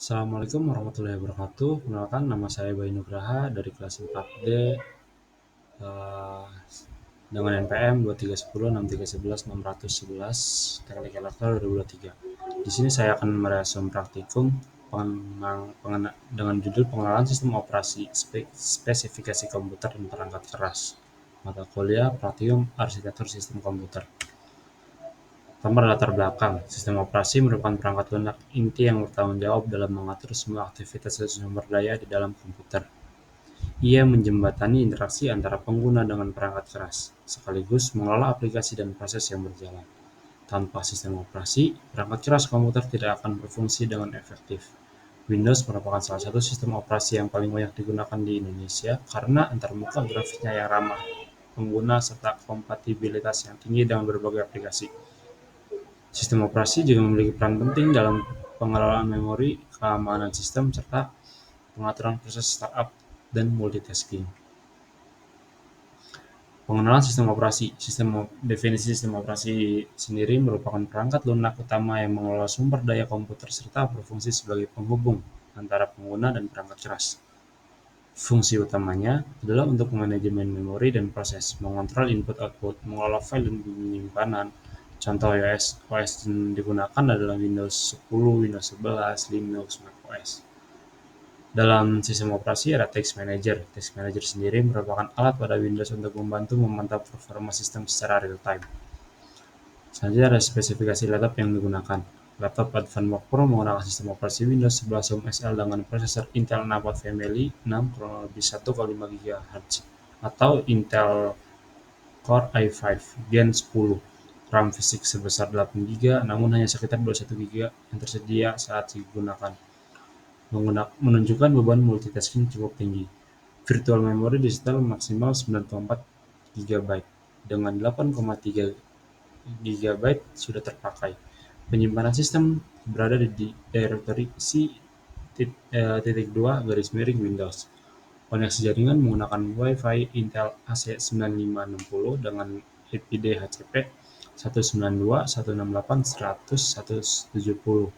Assalamualaikum warahmatullahi wabarakatuh. Perkenalkan, nama saya Bayu Nugraha dari kelas 4D eh, dengan NPM 23106311 Teknik Elektro 2023. Di sini saya akan meresum praktikum dengan judul pengenalan sistem operasi, spesifikasi komputer dan perangkat keras. Mata kuliah Praktikum Arsitektur Sistem Komputer. Pertama, latar belakang. Sistem operasi merupakan perangkat lunak inti yang bertanggung jawab dalam mengatur semua aktivitas dan sumber daya di dalam komputer. Ia menjembatani interaksi antara pengguna dengan perangkat keras, sekaligus mengelola aplikasi dan proses yang berjalan. Tanpa sistem operasi, perangkat keras komputer tidak akan berfungsi dengan efektif. Windows merupakan salah satu sistem operasi yang paling banyak digunakan di Indonesia karena antarmuka grafisnya yang ramah pengguna serta kompatibilitas yang tinggi dengan berbagai aplikasi. Sistem operasi juga memiliki peran penting dalam pengelolaan memori, keamanan sistem, serta pengaturan proses startup dan multitasking. Pengenalan sistem operasi. Definisi sistem operasi sendiri merupakan perangkat lunak utama yang mengelola sumber daya komputer serta berfungsi sebagai penghubung antara pengguna dan perangkat keras. Fungsi utamanya adalah untuk manajemen memori dan proses, mengontrol input-output, mengelola file dan penyimpanan. Contoh OS yang digunakan adalah Windows 10, Windows 11, Linux, macOS. Dalam sistem operasi ada Task Manager. Task Manager sendiri merupakan alat pada Windows untuk membantu memantau performa sistem secara real-time. Selanjutnya ada spesifikasi laptop yang digunakan. Laptop Advanced Work Pro menggunakan sistem operasi Windows 11 Home SL dengan prosesor Intel 64 Family 6 kurang lebih 1,5 GHz atau Intel Core i5 Gen 10. RAM fisik sebesar 8 GB namun hanya sekitar 21 GB yang tersedia saat digunakan, menunjukkan beban multitasking cukup tinggi. Virtual memory disetel maksimal 9,4 GB dengan 8,3 GB sudah terpakai. Penyimpanan sistem berada di directory C.2 Windows. Koneksi jaringan menggunakan Wi-Fi Intel AC9560 dengan IP DHCP 192.168.100.170.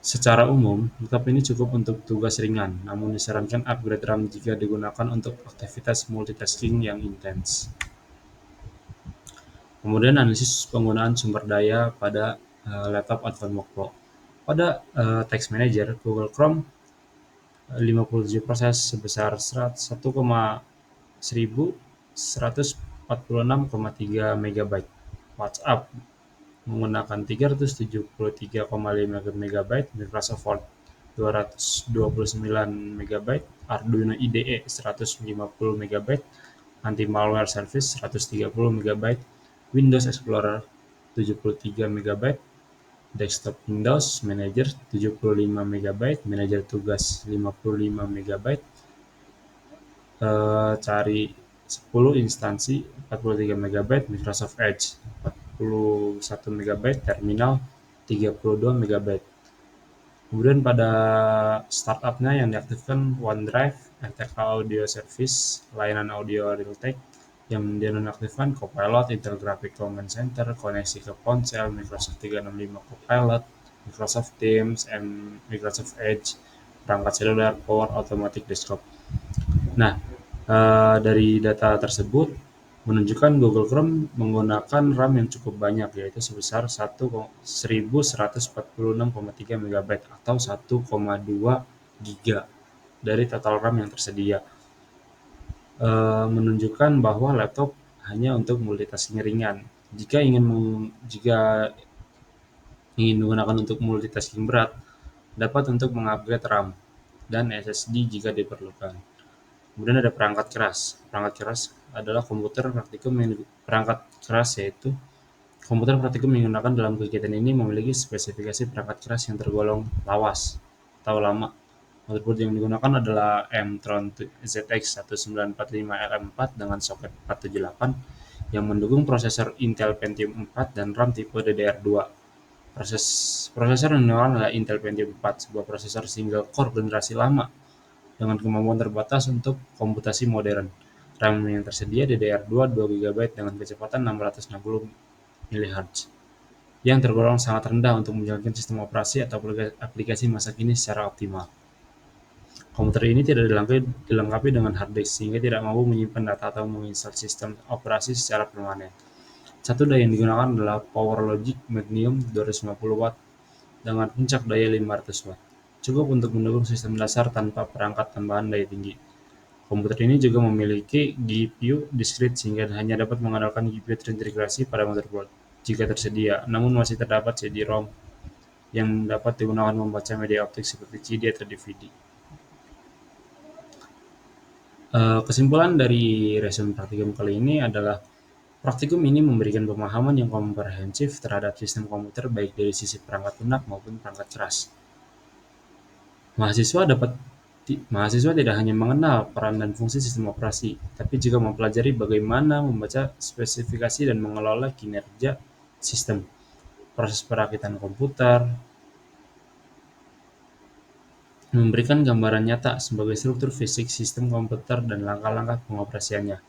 Secara umum, laptop ini cukup untuk tugas ringan, namun disarankan upgrade RAM jika digunakan untuk aktivitas multitasking yang intens. Kemudian analisis penggunaan sumber daya pada laptop Advanced Workflow. Pada Text Manager, Google Chrome 57 proses sebesar 1.146,3 MB. WhatsApp menggunakan 373,5 MB, Microsoft Word 229 MB, Arduino IDE 150 MB, anti-malware service 130 MB, Windows Explorer 73 MB, desktop Windows Manager 75 MB, manajer tugas 55 MB, cari 10 instansi 43 MB, Microsoft Edge 41 MB, terminal 32 MB. Kemudian pada startupnya yang diaktifkan OneDrive, RTK Audio Service, layanan audio Realtek. Yang dinonaktifkan Copilot, Intel Graphics Command Center, koneksi ke ponsel, Microsoft 365 Copilot, Microsoft Teams, Microsoft Edge, perangkat seluler, Power Automatic Desktop. Nah, dari data tersebut menunjukkan Google Chrome menggunakan RAM yang cukup banyak, yaitu sebesar 1146,3 MB atau 1,2 GB dari total RAM yang tersedia. Menunjukkan bahwa laptop hanya untuk multitasking ringan. Jika ingin menggunakan untuk multitasking berat, dapat untuk mengupgrade RAM dan SSD jika diperlukan. Kemudian ada perangkat keras. Perangkat keras adalah perangkat keras yaitu komputer praktikum yang digunakan dalam kegiatan ini memiliki spesifikasi perangkat keras yang tergolong lawas atau lama. Motherboard yang digunakan adalah M-Tron ZX 1945LM4 dengan soket 478 yang mendukung prosesor Intel Pentium 4 dan RAM tipe DDR2. Prosesor yang digunakan adalah Intel Pentium 4, sebuah prosesor single core generasi lama dengan kemampuan terbatas untuk komputasi modern. RAM yang tersedia DDR2 2 GB dengan kecepatan 660 MHz. yang tergolong sangat rendah untuk menjalankan sistem operasi atau aplikasi masa kini secara optimal. Komputer ini tidak dilengkapi dengan hard disk sehingga tidak mampu menyimpan data atau menginstal sistem operasi secara permanen. Satu daya yang digunakan adalah PowerLogic Magnum 250 watt dengan puncak daya 500 watt. Cukup untuk mendukung sistem dasar tanpa perangkat tambahan daya tinggi. Komputer ini juga memiliki GPU discrete sehingga hanya dapat mengandalkan GPU terintegrasi pada motherboard jika tersedia, namun masih terdapat CD-ROM yang dapat digunakan membaca media optik seperti CD atau DVD. Kesimpulan dari resume praktikum kali ini adalah praktikum ini memberikan pemahaman yang komprehensif terhadap sistem komputer baik dari sisi perangkat lunak maupun perangkat keras. Mahasiswa dapat Mahasiswa tidak hanya mengenal peran dan fungsi sistem operasi, tapi juga mempelajari bagaimana membaca spesifikasi dan mengelola kinerja sistem, proses perakitan komputer, memberikan gambaran nyata sebagai struktur fisik sistem komputer dan langkah-langkah pengoperasiannya.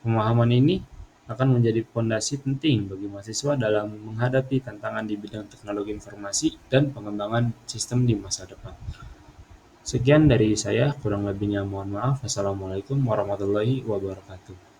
Pemahaman ini akan menjadi fondasi penting bagi mahasiswa dalam menghadapi tantangan di bidang teknologi informasi dan pengembangan sistem di masa depan. Sekian dari saya, kurang lebihnya mohon maaf. Wassalamualaikum warahmatullahi wabarakatuh.